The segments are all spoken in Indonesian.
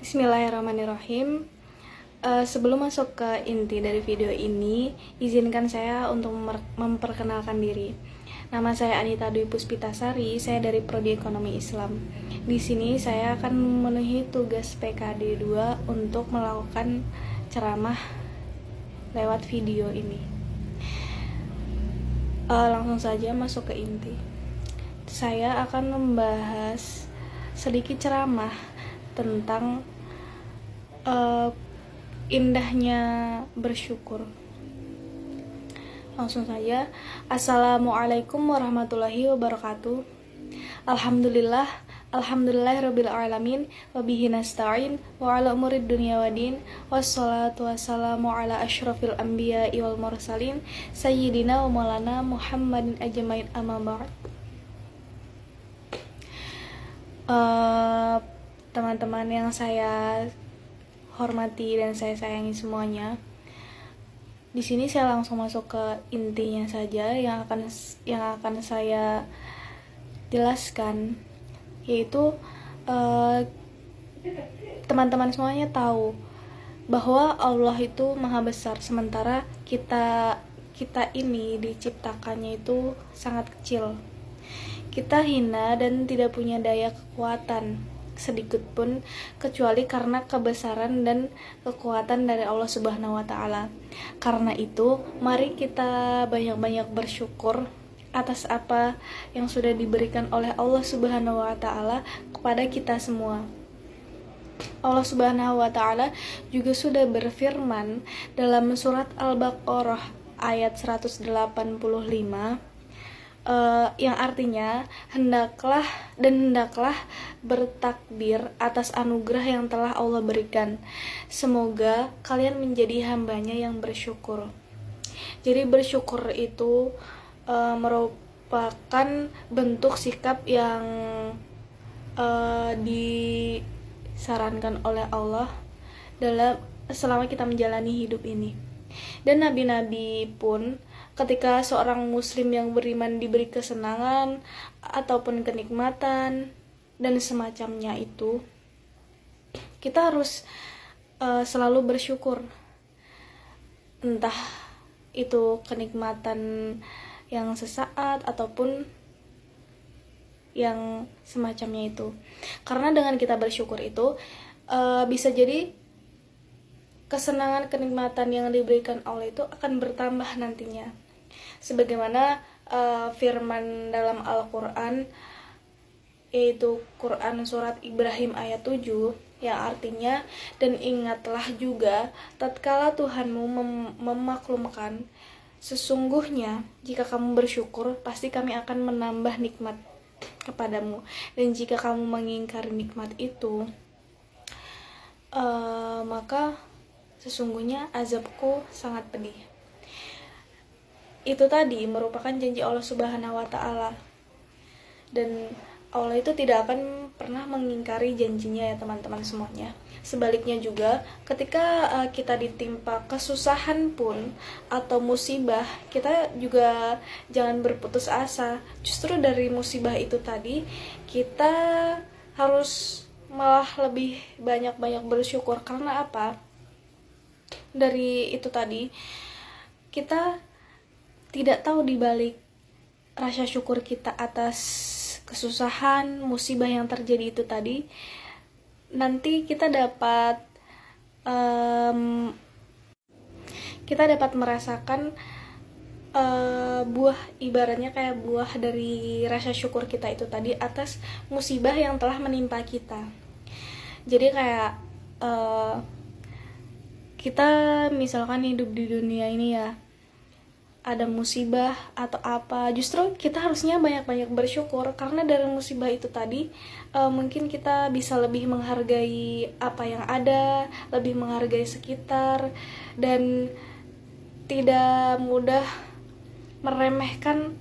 Bismillahirrahmanirrahim. Sebelum masuk ke inti dari video ini, izinkan saya untuk memperkenalkan diri. Nama saya Anita Dwi Puspitasari, saya dari Prodi Ekonomi Islam. Di sini saya akan memenuhi tugas PKD 2 untuk melakukan ceramah lewat video ini. Langsung saja masuk ke inti. Saya akan membahas sedikit ceramah tentang indahnya bersyukur. Langsung saja. Assalamualaikum warahmatullahi wabarakatuh. Alhamdulillahirabbil alamin wa bihi nasta'in wa ala umurid dunya waddin wassalatu wassalamu ala asyrafil anbiya'i wal mursalin sayyidina wa maulana Muhammadin ajmain amma ba'd. Teman-teman yang saya hormati dan saya sayangi semuanya, di sini saya langsung masuk ke intinya saja yang akan saya jelaskan, yaitu teman-teman semuanya tahu bahwa Allah itu maha besar, sementara kita ini diciptakannya itu sangat kecil. Kita hina dan tidak punya daya kekuatan sedikit pun kecuali karena kebesaran dan kekuatan dari Allah Subhanahu wa taala. Karena itu, mari kita banyak-banyak bersyukur atas apa yang sudah diberikan oleh Allah Subhanahu wa taala kepada kita semua. Allah Subhanahu wa taala juga sudah berfirman dalam surat Al-Baqarah ayat 185, yang artinya hendaklah bertakbir atas anugerah yang telah Allah berikan. Semoga kalian menjadi hambanya yang bersyukur. Jadi bersyukur itu merupakan bentuk sikap yang disarankan oleh Allah selama kita menjalani hidup ini. Dan nabi-nabi pun ketika seorang muslim yang beriman diberi kesenangan ataupun kenikmatan dan semacamnya itu, kita harus selalu bersyukur. Entah itu kenikmatan yang sesaat ataupun yang semacamnya itu. Karena dengan kita bersyukur itu bisa jadi kesenangan, kenikmatan yang diberikan Allah itu akan bertambah nantinya. Sebagaimana firman dalam Al-Quran, yaitu Quran surat Ibrahim ayat 7, yang artinya, dan ingatlah juga tatkala Tuhanmu memaklumkan, sesungguhnya jika kamu bersyukur pasti kami akan menambah nikmat kepadamu, dan jika kamu mengingkari nikmat itu maka sesungguhnya azabku sangat pedih. Itu tadi merupakan janji Allah Subhanahu wa taala. Dan Allah itu tidak akan pernah mengingkari janjinya ya teman-teman semuanya. Sebaliknya juga ketika kita ditimpa kesusahan pun atau musibah, kita juga jangan berputus asa. Justru dari musibah itu tadi kita harus malah lebih banyak-banyak bersyukur. Karena apa? Dari itu tadi kita tidak tahu dibalik rasa syukur kita atas kesusahan, musibah yang terjadi itu tadi, nanti kita dapat merasakan buah, ibaratnya kayak buah dari rasa syukur kita itu tadi atas musibah yang telah menimpa kita. Jadi kayak kita misalkan hidup di dunia ini ya, ada musibah atau apa, justru kita harusnya banyak-banyak bersyukur. Karena dari musibah itu tadi mungkin kita bisa lebih menghargai apa yang ada, lebih menghargai sekitar, dan tidak mudah meremehkan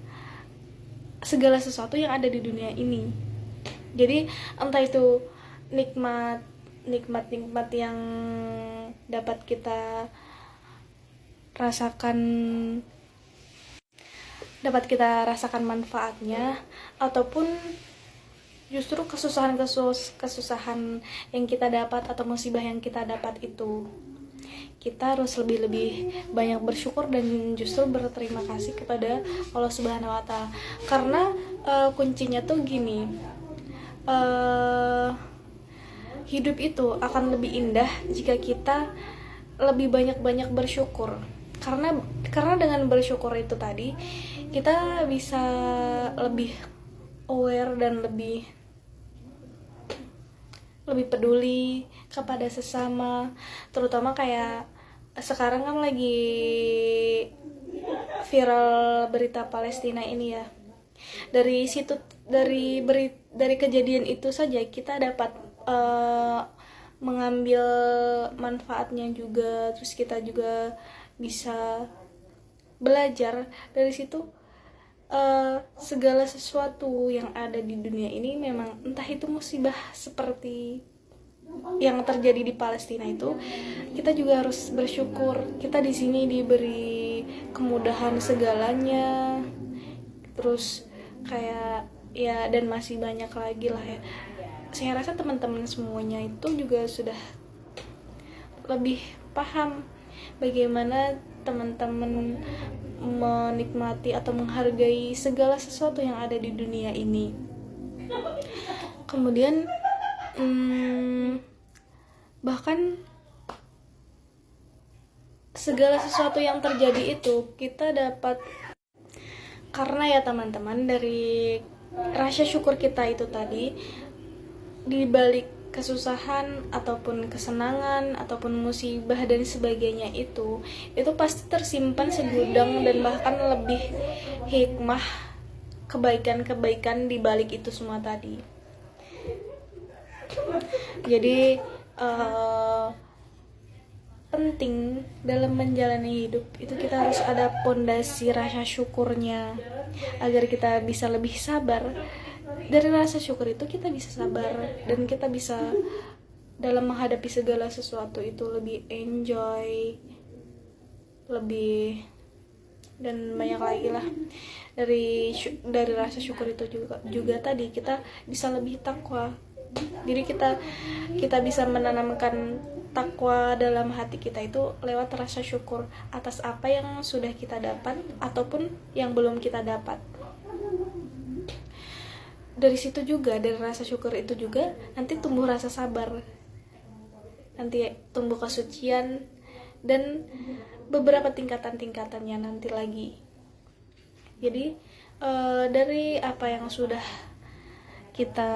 segala sesuatu yang ada di dunia ini. Jadi entah itu nikmat yang dapat kita rasakan manfaatnya, ataupun justru kesusahan yang kita dapat atau musibah yang kita dapat itu, kita harus lebih banyak bersyukur dan justru berterima kasih kepada Allah Subhanahu wa Ta'ala. Karena kuncinya tuh gini, hidup itu akan lebih indah jika kita lebih banyak bersyukur. Karena dengan bersyukur itu tadi, kita bisa lebih aware dan lebih peduli kepada sesama, terutama kayak sekarang kan lagi viral berita Palestina ini ya. Dari situ, dari kejadian itu saja kita dapat mengambil manfaatnya juga, terus kita juga bisa belajar dari situ. Segala sesuatu yang ada di dunia ini memang entah itu musibah seperti yang terjadi di Palestina itu, kita juga harus bersyukur. Kita di sini diberi kemudahan segalanya, terus kayak ya, dan masih banyak lagi lah ya. Saya rasa teman-teman semuanya itu juga sudah lebih paham bagaimana teman-teman menikmati atau menghargai segala sesuatu yang ada di dunia ini. Kemudian bahkan segala sesuatu yang terjadi itu kita dapat karena ya teman-teman, dari rasa syukur kita itu tadi, di balik kesusahan ataupun kesenangan ataupun musibah dan sebagainya itu pasti tersimpan segudang dan bahkan lebih hikmah, kebaikan di balik itu semua tadi. Jadi penting dalam menjalani hidup itu kita harus ada pondasi rasa syukurnya agar kita bisa lebih sabar. Dari rasa syukur itu kita bisa sabar dan kita bisa dalam menghadapi segala sesuatu itu lebih enjoy, lebih dan banyak lagi lah. Dari rasa syukur itu juga tadi kita bisa lebih takwa. Jadi kita bisa menanamkan takwa dalam hati kita itu lewat rasa syukur atas apa yang sudah kita dapat ataupun yang belum kita dapat. Dari situ juga, dari rasa syukur itu juga nanti tumbuh rasa sabar, nanti tumbuh kesucian dan beberapa tingkatan-tingkatannya nanti lagi. Jadi dari apa yang sudah kita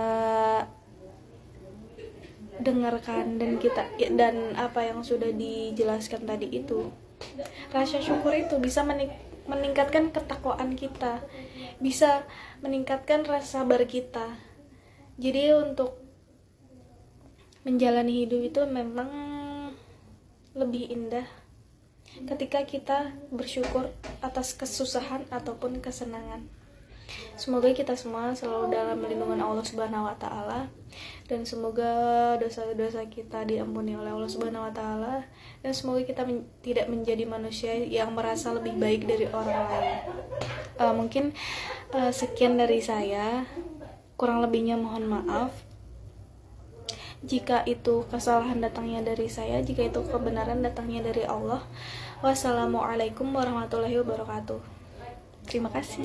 dengarkan dan apa yang sudah dijelaskan tadi itu, rasa syukur itu bisa meningkatkan ketakwaan kita, bisa meningkatkan rasa sabar kita. Jadi untuk menjalani hidup itu memang lebih indah ketika kita bersyukur atas kesusahan ataupun kesenangan. Semoga kita semua selalu dalam lindungan Allah Subhanahu wa Ta'ala, dan semoga dosa-dosa kita diampuni oleh Allah Subhanahu wa Ta'ala, dan semoga kita tidak menjadi manusia yang merasa lebih baik dari orang lain. Mungkin sekian dari saya, kurang lebihnya mohon maaf. Jika itu kesalahan datangnya dari saya, jika itu kebenaran datangnya dari Allah. Wassalamualaikum warahmatullahi wabarakatuh. Terima kasih.